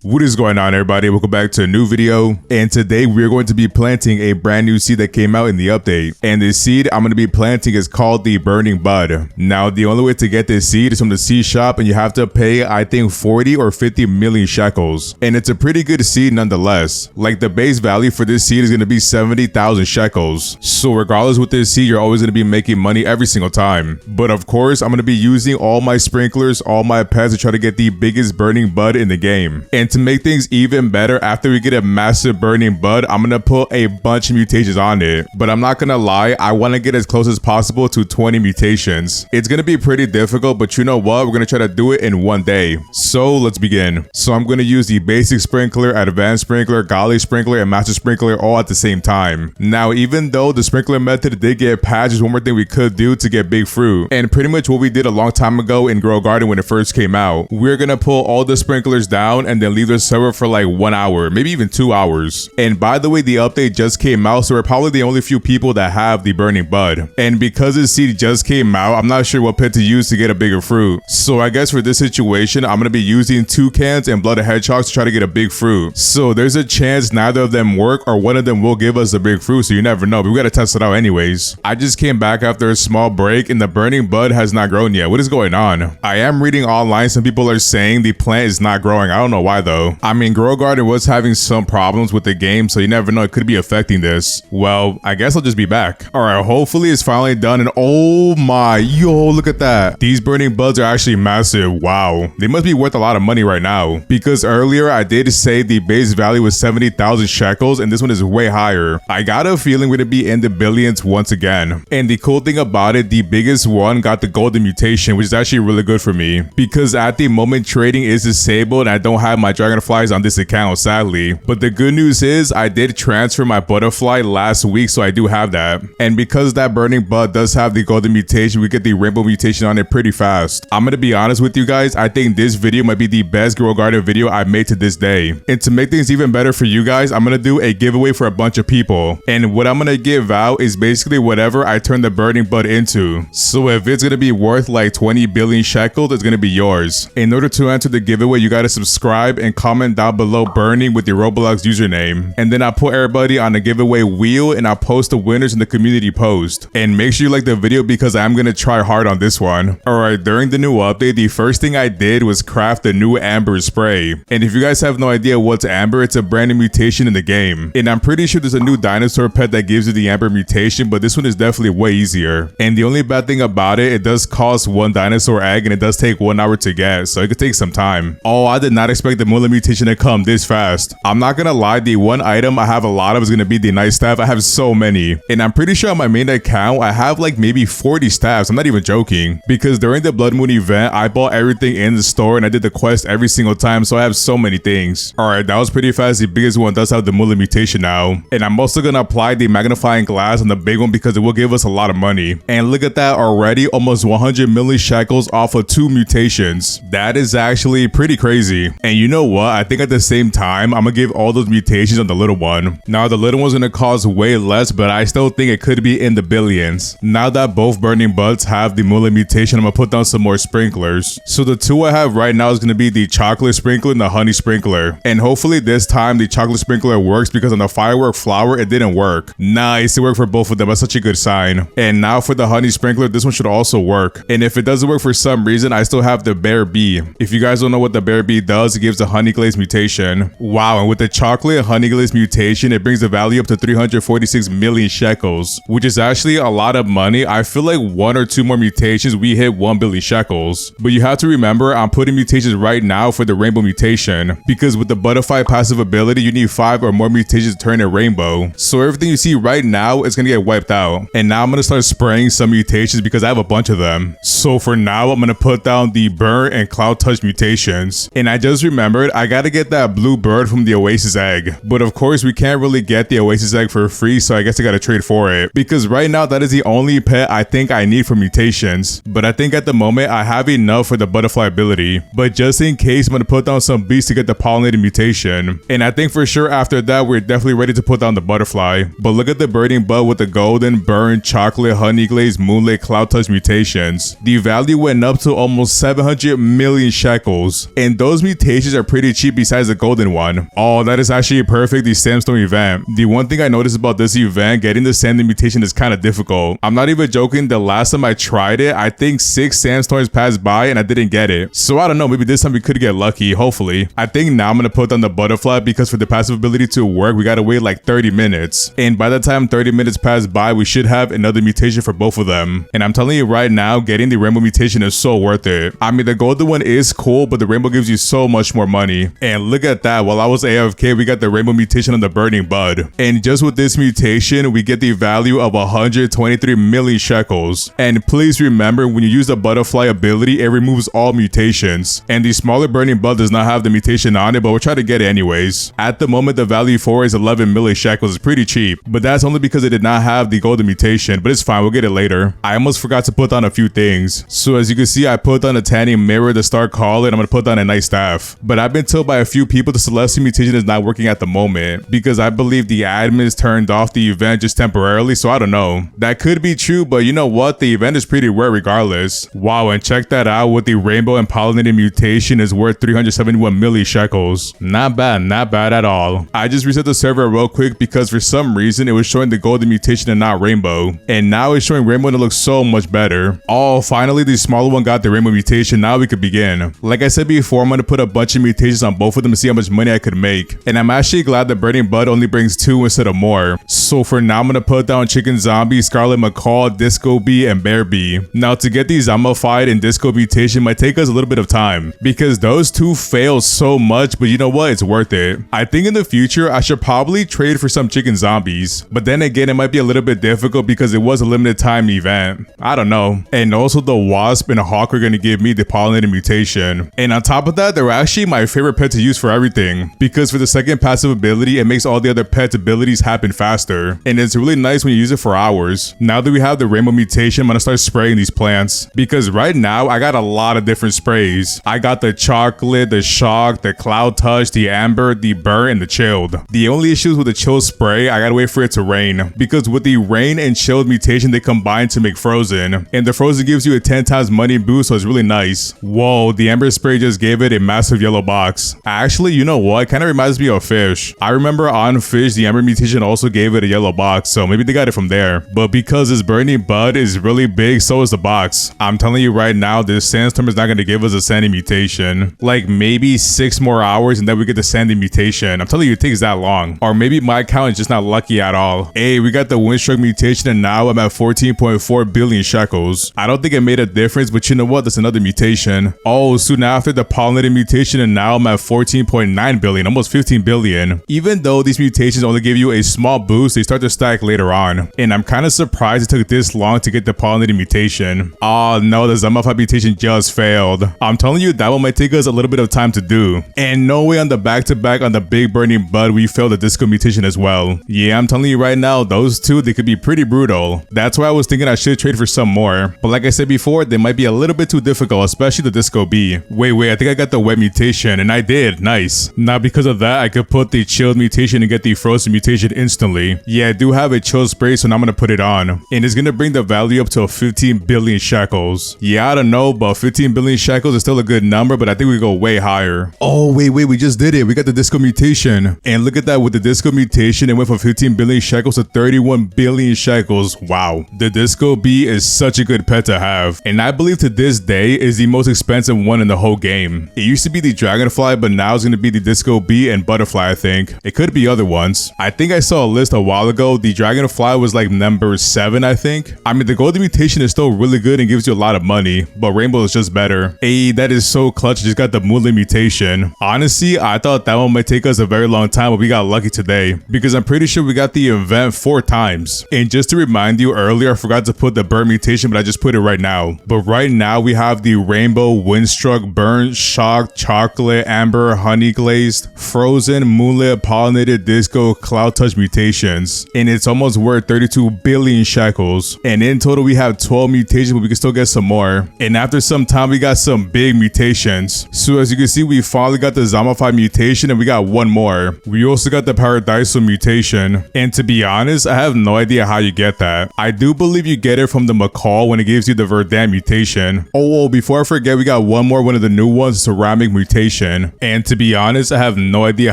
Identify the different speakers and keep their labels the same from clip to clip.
Speaker 1: What is going on, everybody? Welcome back to a new video, and today we're going to be planting a brand new seed that came out in the update. And this seed I'm going to be planting is called the Burning Bud. Now the only way to get this seed is from the seed shop, and you have to pay I think 40 or 50 million shekels, and it's a pretty good seed nonetheless. Like, the base value for this seed is going to be 70,000 shekels, so regardless with this seed you're always going to be making money every single time. But of course I'm going to be using all my sprinklers, all my pets to try to get the biggest burning bud in the game. And to make things even better, after we get a massive burning bud, I'm gonna put a bunch of mutations on it. But I'm not gonna lie, I want to get as close as possible to 20 mutations. It's gonna be pretty difficult, but you know what, we're gonna try to do it in one day. So let's begin. So I'm gonna use the basic sprinkler, advanced sprinkler, golly sprinkler, and master sprinkler all at the same time. Now, even though the sprinkler method did get patched, there's one more thing we could do to get big fruit, and pretty much what we did a long time ago in Grow Garden when it first came out. We're gonna pull all the sprinklers down and then leave the server for like 1 hour, maybe even 2 hours. And by the way, the update just came out, so we're probably the only few people that have the burning bud. And because this seed just came out, I'm not sure what pet to use to get a bigger fruit. So I guess for this situation, I'm gonna be using toucans and blooded hedgehogs to try to get a big fruit. So there's a chance neither of them work or one of them will give us a big fruit, so you never know, but we gotta test it out anyways. I just came back after a small break and the burning bud has not grown yet. What is going on? I am reading online, some people are saying the plant is not growing. I don't know why though. I mean, Grow Garden was having some problems with the game, so you never know, it could be affecting this. Well, I guess I'll just be back. Alright, hopefully it's finally done, and oh my, yo, look at that. These burning buds are actually massive. Wow. They must be worth a lot of money right now, because earlier I did say the base value was 70,000 shekels, and this one is way higher. I got a feeling we're gonna be in the billions once again. And the cool thing about it, the biggest one got the golden mutation, which is actually really good for me, because at the moment trading is disabled and I don't have my dragonflies on this account, sadly. But the good news is I did transfer my butterfly last week, so I do have that. And because that burning bud does have the golden mutation, we get the rainbow mutation on it pretty fast. I'm gonna be honest with you guys, I think this video might be the best Grow Garden video I've made to this day. And to make things even better for you guys, I'm gonna do a giveaway for a bunch of people. And what I'm gonna give out is basically whatever I turn the burning bud into. So if it's gonna be worth like 20 billion shekels, it's gonna be yours. In order to enter the giveaway, you gotta subscribe and comment down below burning with your Roblox username, and then I'll put everybody on the giveaway wheel and I'll post the winners in the community post. And make sure you like the video because I'm gonna try hard on this one. Alright, during the new update, the first thing I did was craft the new amber spray. And if you guys have no idea what's amber, it's a brand new mutation in the game, and I'm pretty sure there's a new dinosaur pet that gives you the amber mutation, but this one is definitely way easier. And the only bad thing about it, it does cost 1 dinosaur egg and it does take 1 hour to get, so it could take some time. Oh, I did not expect the mullet mutation to come this fast. I'm not gonna lie, the one item I have a lot of is gonna be the night staff. I have so many, and I'm pretty sure on my main account I have like maybe 40 staffs. I'm not even joking, because during the blood moon event I bought everything in the store and I did the quest every single time, so I have so many things. Alright, that was pretty fast. The biggest one does have the mullet mutation now, and I'm also gonna apply the magnifying glass on the big one because it will give us a lot of money. And look at that, already almost 100 million shekels off of 2 mutations. That is actually pretty crazy. And you know what, I think at the same time I'm gonna give all those mutations on the little one. Now the little one's gonna cost way less, but I still think it could be in the billions. Now that both burning buds have the mullet mutation, I'm gonna put down some more sprinklers. So the two I have right now is gonna be the chocolate sprinkler and the honey sprinkler. And hopefully this time the chocolate sprinkler works, because on the firework flower it didn't work. Nice, it worked for both of them. That's such a good sign. And now for the honey sprinkler, this one should also work. And if it doesn't work for some reason, I still have the bear bee. If you guys don't know what the bear bee does, it gives the honey glaze mutation. Wow, and with the chocolate honey glaze mutation, it brings the value up to 346 million shekels, which is actually a lot of money. I feel like 1 or 2 more mutations, we hit 1 billion shekels. But you have to remember, I'm putting mutations right now for the rainbow mutation, because with the butterfly passive ability, you need 5 or more mutations to turn it rainbow. So everything you see right now is gonna get wiped out. And now I'm gonna start spraying some mutations because I have a bunch of them. So for now, I'm gonna put down the burn and cloud touch mutations. And I just remembered I gotta get that blue bird from the oasis egg, but of course we can't really get the oasis egg for free, so I guess I gotta trade for it, because right now that is the only pet I think I need for mutations. But I think at the moment I have enough for the butterfly ability, but just in case I'm gonna put down some bees to get the pollinated mutation. And I think for sure after that we're definitely ready to put down the butterfly. But look at the burning bud with the golden, burn, chocolate, honey glaze, moonlit, cloud touch mutations. The value went up to almost 700 million shekels, and those mutations are pretty cheap besides the golden one. Oh, that is actually perfect, the sandstone event. The one thing I noticed about this event, getting the sanding mutation is kind of difficult. I'm not even joking, the last time I tried it, I think 6 sandstorms passed by and I didn't get it. So I don't know, maybe this time we could get lucky, hopefully. I think now I'm gonna put on the butterfly because for the passive ability to work, we gotta wait like 30 minutes. And by the time 30 minutes pass by, we should have another mutation for both of them. And I'm telling you right now, getting the rainbow mutation is so worth it. I mean, the golden one is cool, but the rainbow gives you so much more money. And look at that, while I was AFK, we got the rainbow mutation on the burning bud. And just with this mutation, we get the value of 123 million shekels. And please remember, when you use the butterfly ability, it removes all mutations. And the smaller burning bud does not have the mutation on it, but we'll try to get it anyways. At the moment, the value for it is 11 million shekels. It's pretty cheap, but that's only because it did not have the golden mutation, but it's fine, we'll get it later. I almost forgot to put on a few things. So as you can see, I put on a tanning mirror, the star collar, and I'm gonna put on a nice staff. But I've been told by a few people the celestial mutation is not working at the moment because I believe the admins turned off the event just temporarily, so I don't know. That could be true, but you know what? The event is pretty rare regardless. Wow, and check that out, with the rainbow and pollinated mutation is worth 371 million shekels. Not bad at all. I just reset the server real quick because for some reason it was showing the golden mutation and not rainbow. And now it's showing rainbow and it looks so much better. Oh, finally the smaller one got the rainbow mutation. Now we could begin. Like I said before, I'm gonna put a bunch of mutations on both of them to see how much money I could make. And I'm actually glad the burning bud only brings 2 instead of more. So for now, I'm gonna put down chicken zombie, scarlet macaw, disco bee, and bear bee. Now to get these zombified and disco mutation might take us a little bit of time because those 2 fail so much, but you know what? It's worth it. I think in the future, I should probably trade for some chicken zombies, but then again, it might be a little bit difficult because it was a limited time event. I don't know. And also the wasp and hawk are gonna give me the pollinated mutation. And on top of that, they're actually my favorite pet to use for everything because for the second passive ability, it makes all the other pet abilities happen faster. And it's really nice when you use it for hours. Now that we have the rainbow mutation, I'm gonna start spraying these plants because right now I got a lot of different sprays. I got the chocolate, the shock, the cloud touch, the amber, the burn, and the chilled. The only issues with the chill spray, I gotta wait for it to rain because with the rain and chilled mutation, they combine to make frozen. And the frozen gives you a 10 times money boost, so it's really nice. Whoa, the amber spray just gave it a massive yellow box. Actually, you know what? It kind of reminds me of fish. I remember on fish, the amber mutation also gave it a yellow box, so maybe they got it from there. But because this burning bud is really big, so is the box. I'm telling you right now, this sandstorm is not gonna give us a sandy mutation. Like maybe 6 more hours and then we get the sandy mutation. I'm telling you, it takes that long. Or maybe my account is just not lucky at all. Hey, we got the windstroke mutation and now I'm at 14.4 billion shekels. I don't think it made a difference, but you know what? That's another mutation. Oh, soon after the pollinated mutation and now I'm at 14.9 billion, almost 15 billion. Even though these mutations only give you a small boost, they start to stack later on. And I'm kind of surprised it took this long to get the pollinated mutation. Oh no, the zombified mutation just failed. I'm telling you, that one might take us a little bit of time to do. And no way on the back-to-back on the big burning bud, we failed the disco mutation as well. Yeah, I'm telling you right now, those 2, they could be pretty brutal. That's why I was thinking I should trade for some more. But like I said before, they might be a little bit too difficult, especially the disco bee. Wait, I think I got the wet mutation, and I did. Nice. Now because of that, I could put the chilled mutation and get the frozen mutation instantly. Yeah, I do have a chill spray, so now I'm gonna put it on. And it's gonna bring the value up to 15 billion shekels. Yeah, I don't know, but 15 billion shekels is still a good number, but I think we go way higher. Oh, wait, we just did it. We got the disco mutation. And look at that, with the disco mutation, it went from 15 billion shekels to 31 billion shekels. Wow. The disco bee is such a good pet to have. And I believe to this day is the most expensive one in the whole game. It used to be the dragonfly, but now it's gonna be the disco bee and butterfly, I think. It could be other ones. I think I saw a list a while ago. The dragonfly was like number 7, I think. I mean, the golden mutation is still really good and gives you a lot of money, but rainbow is just better. Hey, that is so clutch. Just got the moonlit mutation. Honestly, I thought that one might take us a very long time, but we got lucky today because I'm pretty sure we got the event 4 times. And just to remind you, earlier I forgot to put the burn mutation, but I just put it right now. But right now we have the rainbow, windstruck, burn, shock, chocolate, amber, honey glazed, frozen, moonlit, pollinated, disco, cloud touch mutations. And it's almost worth 32 billion shekels. And in total we have 12 mutations, but we can still get some more. And after some time we got some big mutations. So as you can see, we finally got the zombified mutation and we got one more. We also got the paradisal mutation. And to be honest, I have no idea how you get that. I do believe you get it from the macaw when it gives you the verdant mutation. Oh, before I forget, we got one of the new ones, ceramic mutation. mutation. And to be honest, I have no idea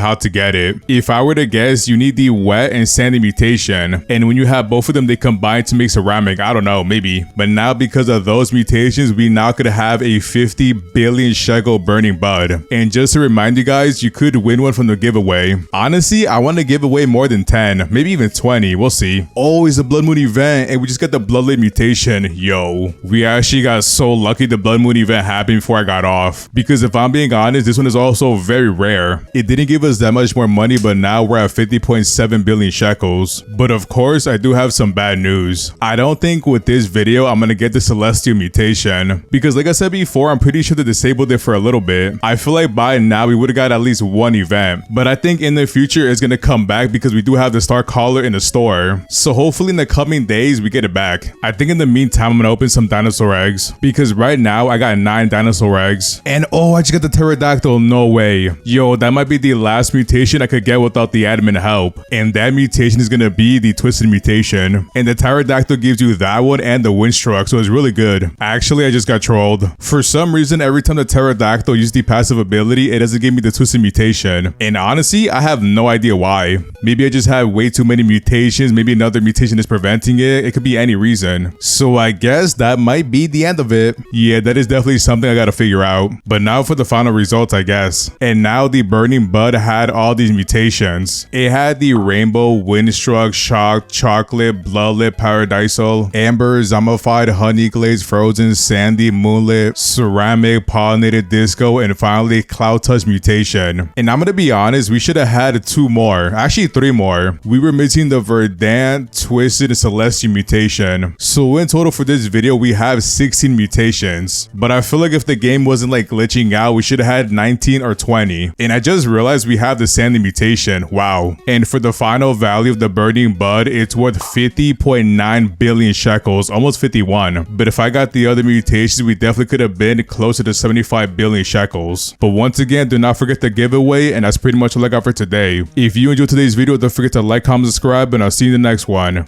Speaker 1: how to get it. If I were to guess, you need the wet and sandy mutation. And when you have both of them, they combine to make ceramic. I don't know, maybe. But now because of those mutations, we now could have a 50 billion shekel burning bud. And just to remind you guys, you could win one from the giveaway. Honestly, I want to give away more than 10, maybe even 20. We'll see. Oh, it's a blood moon event and we just got the bloodlet mutation. Yo, we actually got so lucky the blood moon event happened before I got off. Because if I'm being honest, this one is also very rare. It didn't give us that much more money, but now we're at 50.7 billion shekels. But of course, I do have some bad news. I don't think with this video, I'm gonna get the celestial mutation. Because like I said before, I'm pretty sure they disabled it for a little bit. I feel like by now we would have got at least one event. But I think in the future it's gonna come back because we do have the star collar in the store. So hopefully in the coming days we get it back. I think in the meantime I'm gonna open some dinosaur eggs because right now I got 9 dinosaur eggs. And oh, I just got the pterodactyl. No way. Yo, that might be the last mutation I could get without the admin help. And that mutation is gonna be the twisted mutation. And the pterodactyl gives you that one and the windstruck, so it's really good. Actually, I just got trolled. For some reason, every time the pterodactyl uses the passive ability, it doesn't give me the twisted mutation. And honestly, I have no idea why. Maybe I just have way too many mutations. Maybe another mutation is preventing it. It could be any reason. So I guess that might be the end of it. Yeah, that is definitely something I gotta figure out. But now for the final results, I guess. And now the burning bud had all these mutations. It had the rainbow, windstruck, shock, chocolate, bloodlet, paradisal, amber, zombified, honey glaze, frozen, sandy, moonlit, ceramic, pollinated disco, and finally cloud touch mutation. And I'm gonna be honest, we should have had 2 more, actually 3 more. We were missing the verdant, twisted, and celestial mutation. So in total for this video, we have 16 mutations. But I feel like if the game wasn't like glitching out, we should have had 19 or 20. And I just realized we have the sandy mutation. Wow. And for the final value of the burning bud, it's worth 50.9 billion shekels, almost 51. But if I got the other mutations, we definitely could have been closer to 75 billion shekels. But once again, do not forget the giveaway, and that's pretty much all I got for today. If you enjoyed today's video, don't forget to like, comment, subscribe, and I'll see you in the next one.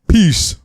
Speaker 1: Peace.